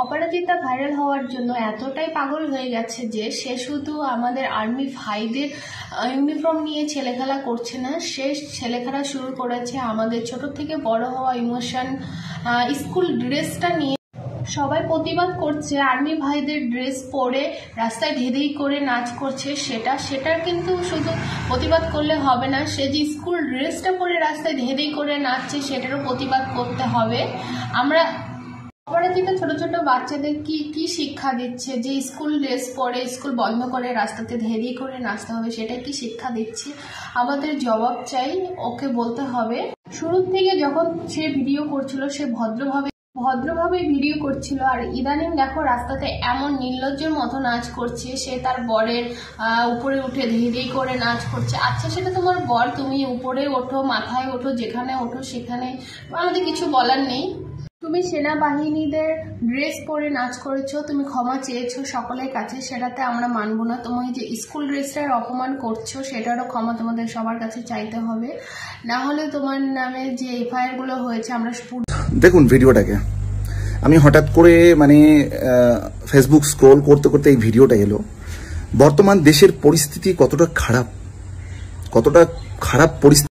অপরাজিতা viral হওয়ার জন্য এতটাই পাগল হয়ে গেছে যে সে শুধু আমাদের আর্মি ভাইদের ইউনিফর্ম নিয়ে ছেলেখেলা করছে না, সে ছেলেখেলা শুরু করেছে আমাদের ছোট থেকে বড় হওয়া ইমোশন স্কুল ড্রেসটা নিয়ে। সবাই প্রতিবাদ করছে আর্মি ভাইদের ড্রেস পরে রাস্তায় ধেই করে নাচ করছে, সেটার কিন্তু শুধু প্রতিবাদ করলে হবে না, সে যে স্কুল ড্রেসটা পরে রাস্তায় ধেই করে নাচছে সেটারও প্রতিবাদ করতে হবে। আমরা অপরাজিতা ছোট ছোট বাচ্চাদের কি শিক্ষা দিচ্ছে যে স্কুল ড্রেস পরে স্কুল বন্ধ করে রাস্তাতে ধেই করে নাচতে হবে, সেটা কি শিক্ষা দিচ্ছে? আমাদের জবাব চাই, ওকে বলতে হবে। শুরু থেকে যখন সে ভিডিও করছিল সে ভদ্রভাবে ভিডিও করছিল, আর ইদানিং দেখো রাস্তাতে এমন নির্লজ্জের মতো নাচ করছে, সে তার বরের উপরে উঠে ধেই করে নাচ করছে। আচ্ছা, সেটা তোমার বর, তুমি উপরে ওঠো, মাথায় ওঠো, যেখানে ওঠো সেখানে আমাদের কিছু বলার নেই। তুমি সেনাবাহিনীদের ড্রেস পরে নাচ করেছো, তুমি ক্ষমা চেয়েছো সকলের কাছে, সেটাতে আমরা মানবো না। তুমি যে স্কুল ড্রেসটার অপমান করছো সেটারও ক্ষমা তোমাদের সবার কাছে চাইতে হবে, না হলে তোমার নামে যে এফআইআর গুলো হয়েছে আমরা। দেখুন ভিডিওটাকে, আমি হঠাৎ করে ফেসবুক স্ক্রোল করতে করতে এই ভিডিওটা এলো। বর্তমান দেশের পরিস্থিতি কতটা খারাপ পরিস্থিতি